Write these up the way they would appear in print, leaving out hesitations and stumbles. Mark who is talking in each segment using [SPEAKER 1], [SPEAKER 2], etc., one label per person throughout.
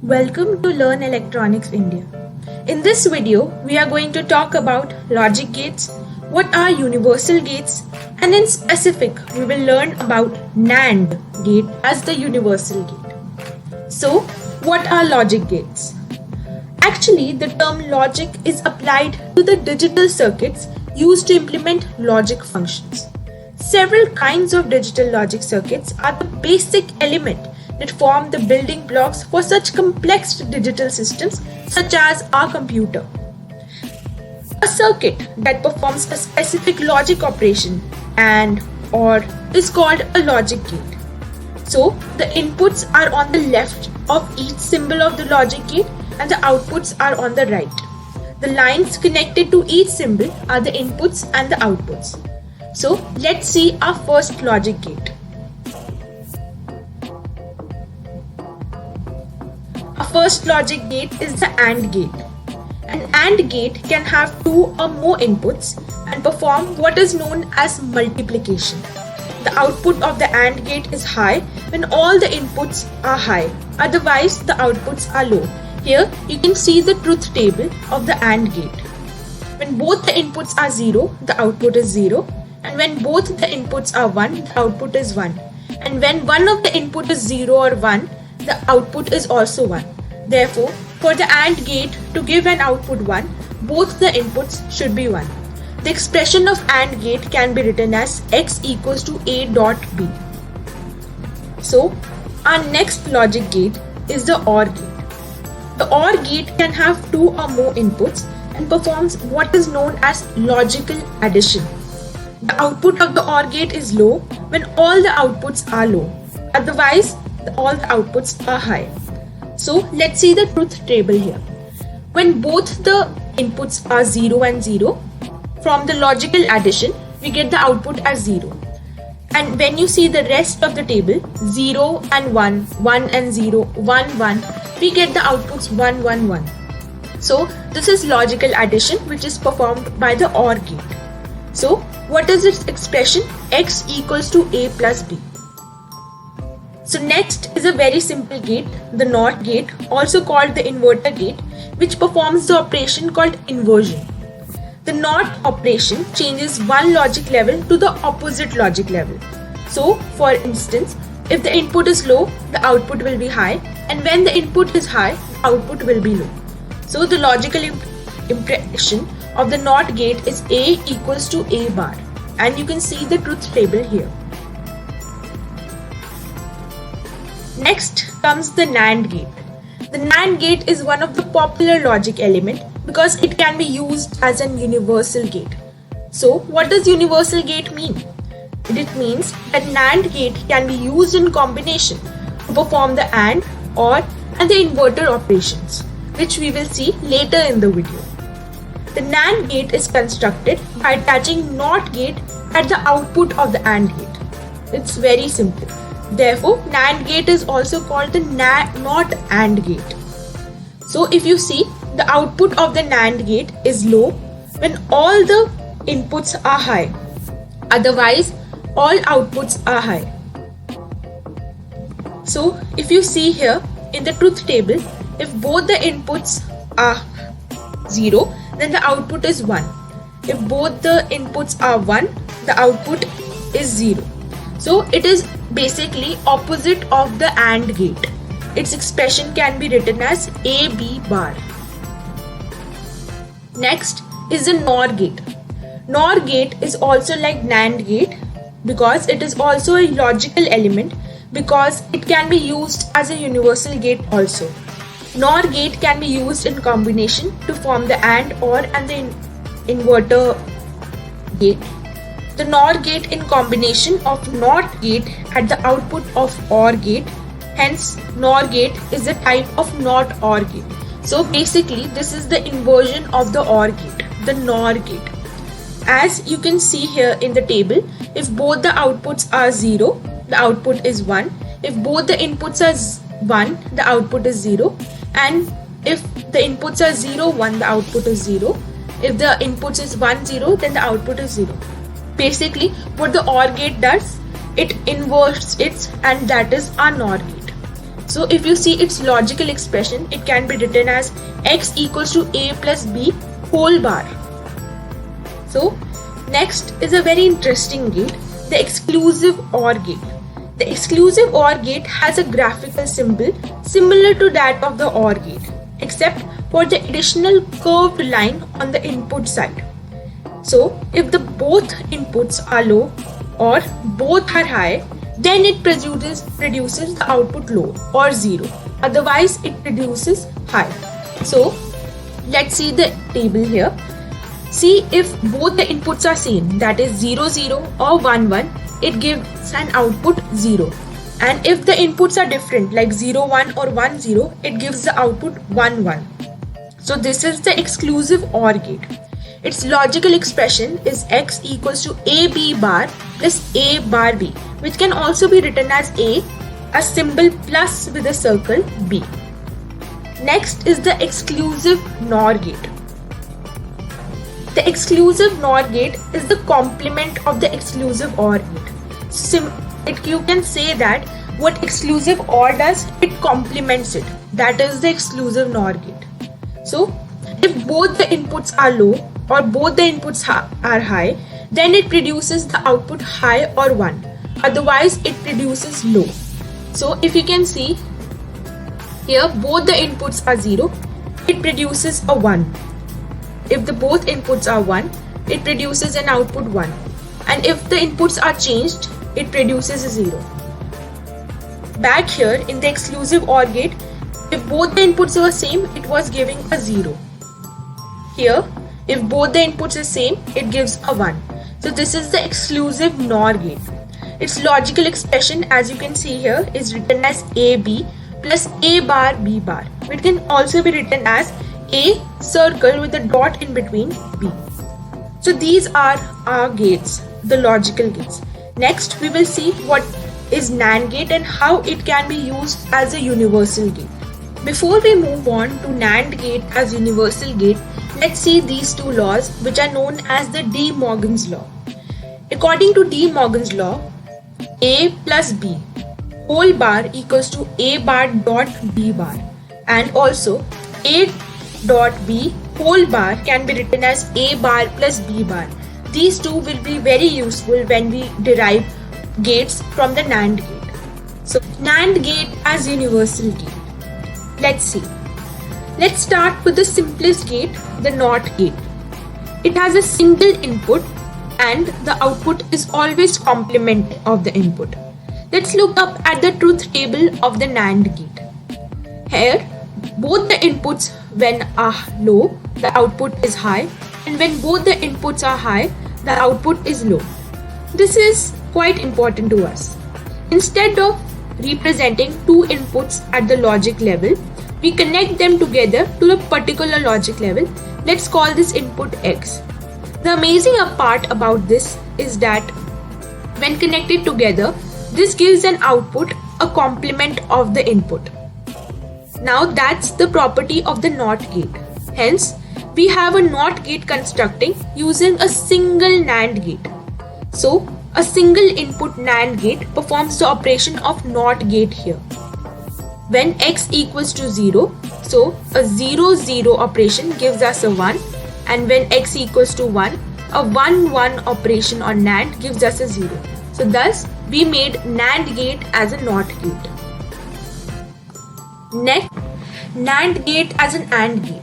[SPEAKER 1] Welcome to Learn Electronics India. In this video, we are going to talk about logic gates, what are universal gates, and in specific, we will learn about NAND gate as the universal gate. So, what are logic gates? Actually, the term logic is applied to the digital circuits used to implement logic functions. Several kinds of digital logic circuits are the basic element that form the building blocks for such complex digital systems such as our computer. A circuit that performs a specific logic operation and/or is called a logic gate. So, the inputs are on the left of each symbol of the logic gate and the outputs are on the right. The lines connected to each symbol are the inputs and the outputs. So, let's see our first logic gate. Our first logic gate is the AND gate. An AND gate can have two or more inputs and perform what is known as multiplication. The output of the AND gate is high when all the inputs are high, otherwise the outputs are low. Here you can see the truth table of the AND gate. When both the inputs are 0, the output is 0, and when both the inputs are 1, the output is 1. And when one of the input is 0 or 1, the output is also 1. Therefore, for the AND gate to give an output 1, both the inputs should be 1. The expression of AND gate can be written as x equals to a dot b. So, our next logic gate is the OR gate. The OR gate can have two or more inputs and performs what is known as logical addition. The output of the OR gate is low when all the outputs are low. Otherwise, all the outputs are high. So, let's see the truth table here. When both the inputs are 0 and 0, from the logical addition, we get the output as 0. And when you see the rest of the table, 0 and 1, 1 and 0, 1, 1, we get the outputs 1, 1, 1. So, this is logical addition which is performed by the OR gate. So, what is its expression? X equals to a plus b. So next is a very simple gate, the NOT gate, also called the inverter gate, which performs the operation called inversion. The NOT operation changes one logic level to the opposite logic level. So, for instance, if the input is low, the output will be high, and when the input is high, the output will be low. So, the logical impression of the NOT gate is A equals to A bar, and you can see the truth table here. Next comes the NAND gate. The NAND gate is one of the popular logic element because it can be used as an universal gate. So, what does universal gate mean? It means that NAND gate can be used in combination to perform the AND, OR and the inverter operations, which we will see later in the video. The NAND gate is constructed by attaching NOT gate at the output of the AND gate. It's very simple. Therefore, NAND gate is also called the NOT AND gate. So, if you see, the output of the NAND gate is low when all the inputs are high. Otherwise, all outputs are high. So, if you see here in the truth table, if both the inputs are 0, then the output is 1. If both the inputs are 1, the output is 0. So, it is basically opposite of the AND gate. Its expression can be written as AB bar. Next is the NOR gate. NOR gate is also like NAND gate because it is also a logical element because it can be used as a universal gate also. NOR gate can be used in combination to form the AND, OR and the inverter gate. The NOR gate in combination of NOT gate at the output of OR gate. Hence, NOR gate is a type of NOT OR gate. So basically, this is the inversion of the OR gate, the NOR gate. As you can see here in the table, if both the outputs are 0, the output is 1. If both the inputs are 1, the output is 0. And if the inputs are 0, 1, the output is 0. If the inputs is 1, 0, then the output is 0. Basically, what the OR gate does, it inverts it, and that is our NOR gate. So if you see its logical expression, it can be written as x equals to a plus b whole bar. So next is a very interesting gate, the exclusive OR gate. The exclusive OR gate has a graphical symbol similar to that of the OR gate, except for the additional curved line on the input side. So if the both inputs are low or both are high, then it produces the output low or 0. Otherwise it produces high. So let's see the table here. See, if both the inputs are same, that is 0 0 or 1 1, it gives an output 0. And if the inputs are different, like 0 1 or 1 0, it gives the output 1 1. So this is the exclusive OR gate. Its logical expression is x equals to ab bar plus a bar b, which can also be written as a symbol plus with a circle b. Next is the exclusive NOR gate. The exclusive NOR gate is the complement of the exclusive OR gate. You can say that what exclusive OR does, it complements it. That is the exclusive NOR gate. So if both the inputs are low or both the inputs are high, then it produces the output high or 1. Otherwise it produces low. So if you can see here, both the inputs are 0, it produces a 1. If the both inputs are 1, it produces an output 1. And if the inputs are changed, it produces a 0. Back here in the exclusive OR gate, if both the inputs were same, it was giving a 0. Here, if both the inputs are same, it gives a 1. So this is the exclusive NOR gate. Its logical expression, as you can see here, is written as AB plus A bar B bar, which can also be written as A circle with a dot in between B. So these are our gates, the logical gates. Next, we will see what is NAND gate and how it can be used as a universal gate. Before we move on to NAND gate as universal gate, let's see these two laws, which are known as the De Morgan's law. According to De Morgan's law, A plus B whole bar equals to A bar dot B bar, and also A dot B whole bar can be written as A bar plus B bar. These two will be very useful when we derive gates from the NAND gate. So NAND gate as universal gate. Let's see. Let's start with the simplest gate, the NOT gate. It has a single input and the output is always complement of the input. Let's look up at the truth table of the NAND gate. Here, both the inputs when are low, the output is high, and when both the inputs are high, the output is low. This is quite important to us. Instead of representing two inputs at the logic level, we connect them together to a particular logic level. Let's call this input X. The amazing part about this is that when connected together, this gives an output, a complement of the input. Now that's the property of the NOT gate. Hence, we have a NOT gate constructing using a single NAND gate. So, a single input NAND gate performs the operation of NOT gate here. When X equals to 0, so a 0 0 operation gives us a 1, and when X equals to 1, a 1 1 operation on NAND gives us a 0. So thus, we made NAND gate as a NOT gate. Next, NAND gate as an AND gate.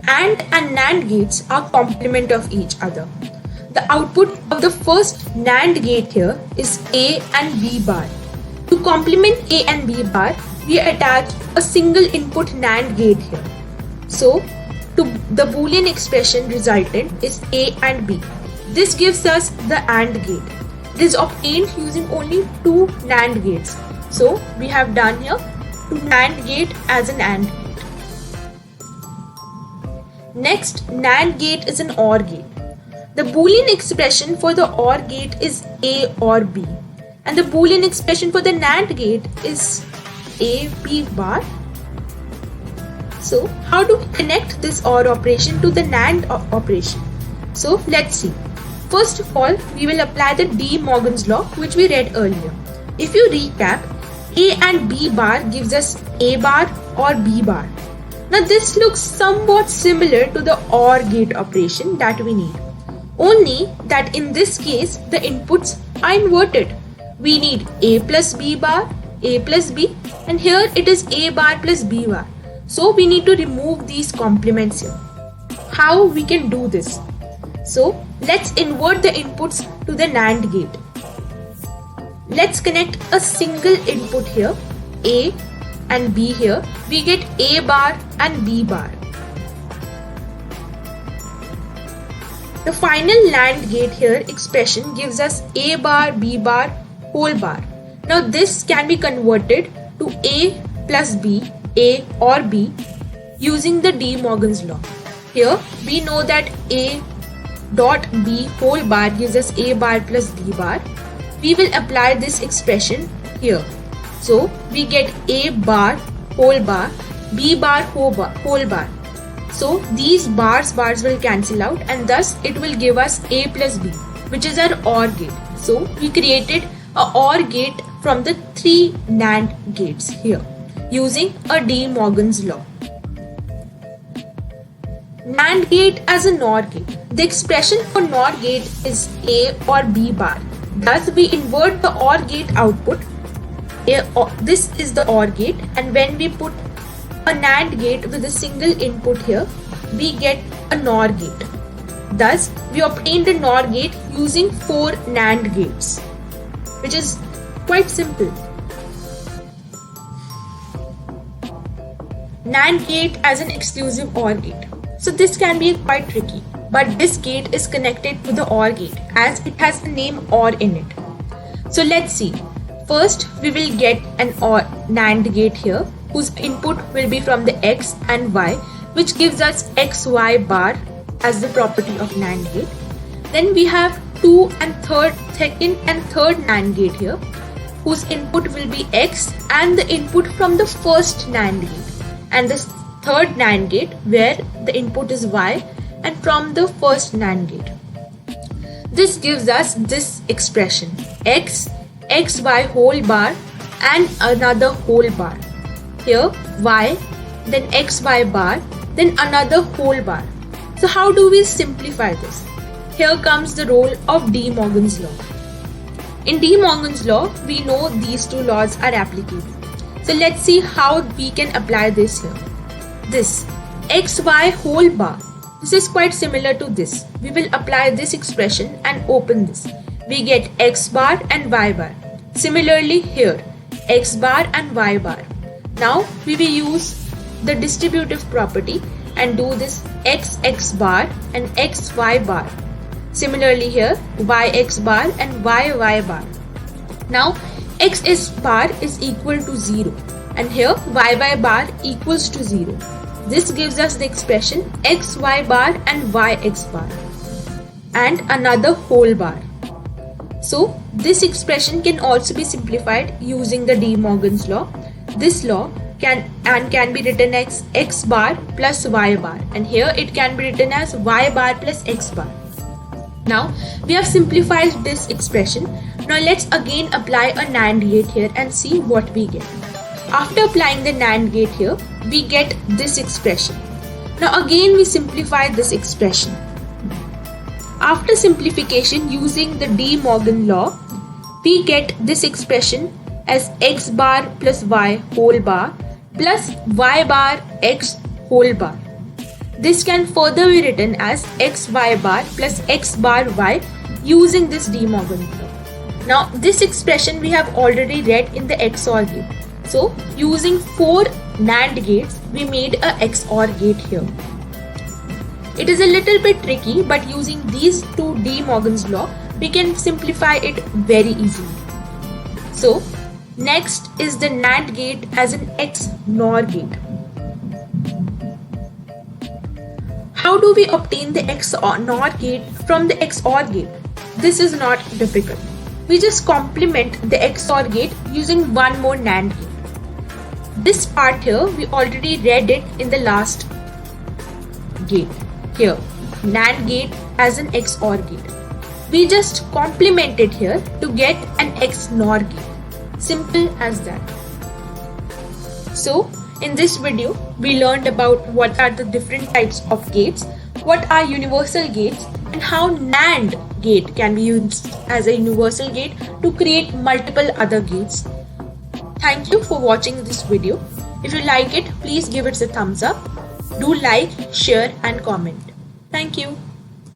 [SPEAKER 1] AND and NAND gates are complement of each other. The output of the first NAND gate here is A and B bar. To complement A and B bar, we attach a single input NAND gate here. So, the Boolean expression resultant is A and B. This gives us the AND gate. It is obtained using only two NAND gates. So, we have done here to NAND gate as an AND gate. Next, NAND gate is an OR gate. The Boolean expression for the OR gate is A or B, and the Boolean expression for the NAND gate is A, B bar. So, how do we connect this OR operation to the NAND operation? So, let's see. First of all, we will apply the De Morgan's law, which we read earlier. If you recap, A and B bar gives us A bar or B bar. Now this looks somewhat similar to the OR gate operation that we need. Only that in this case the inputs are inverted. We need A plus B bar, A plus B, and here it is A bar plus B bar. So we need to remove these complements here. How we can do this? So let's invert the inputs to the NAND gate. Let's connect a single input here, A and B here. We get A bar and B bar. The final NAND gate here expression gives us A bar, B bar, whole bar. Now this can be converted to A plus B, A or B using the De Morgan's law. Here we know that A dot B whole bar gives us A bar plus B bar. We will apply this expression here. So we get A bar whole bar, B bar whole bar. So these bars will cancel out and thus it will give us A plus B, which is our OR gate. So we created a OR gate from the 3 NAND gates here using a De Morgan's law. NAND gate as a NOR gate. The expression for NOR gate is A or B bar. Thus we invert the OR gate output. This is the OR gate, and when we put a NAND gate with a single input here, we get a NOR gate. Thus we obtained a NOR gate using 4 NAND gates, which is quite simple. NAND gate as an exclusive OR gate. So this can be quite tricky, but this gate is connected to the OR gate as it has the name OR in it. So let's see. First we will get an OR NAND gate here whose input will be from the X and Y, which gives us XY bar as the property of NAND gate. Then we have second and third NAND gate here whose input will be X and the input from the first NAND gate, and the third NAND gate where the input is Y and from the first NAND gate. This gives us this expression X, XY whole bar and another whole bar. Here Y, then XY bar, then another whole bar. So how do we simplify this? Here comes the role of De Morgan's law. In De Morgan's law, we know these two laws are applicable. So let's see how we can apply this here. This XY whole bar, this is quite similar to this. We will apply this expression and open this. We get X bar and Y bar. Similarly here, X bar and Y bar. Now we will use the distributive property and do this XX bar and XY bar. Similarly here, YX bar and YY bar. Now XS bar is equal to 0 and here YY bar equals to 0. This gives us the expression XY bar and YX bar and another whole bar. So this expression can also be simplified using the De Morgan's law. This law can be written as X bar plus Y bar, and here it can be written as Y bar plus X bar. Now we have simplified this expression. Now let's again apply a NAND gate here and see what we get. After applying the NAND gate here, we get this expression. Now again we simplify this expression. After simplification using the De Morgan law, we get this expression as X bar plus Y whole bar plus Y bar X whole bar. This can further be written as XY bar plus X bar Y using this De Morgan law. Now this expression we have already read in the XOR gate. So using 4 NAND gates, we made a XOR gate here. It is a little bit tricky, but using these two De Morgan's law, we can simplify it very easily. So next is the NAND gate as an XNOR gate. How do we obtain the XNOR gate from the XOR gate? This is not difficult. We just complement the XOR gate using one more NAND gate. This part here, we already read it in the last gate. Here, NAND gate as an XOR gate. We just complement it here to get an XNOR gate. Simple as that. So, in this video, we learned about what are the different types of gates, what are universal gates, and how NAND gate can be used as a universal gate to create multiple other gates. Thank you for watching this video. If you like it, please give it a thumbs up. Do like, share, and comment. Thank you.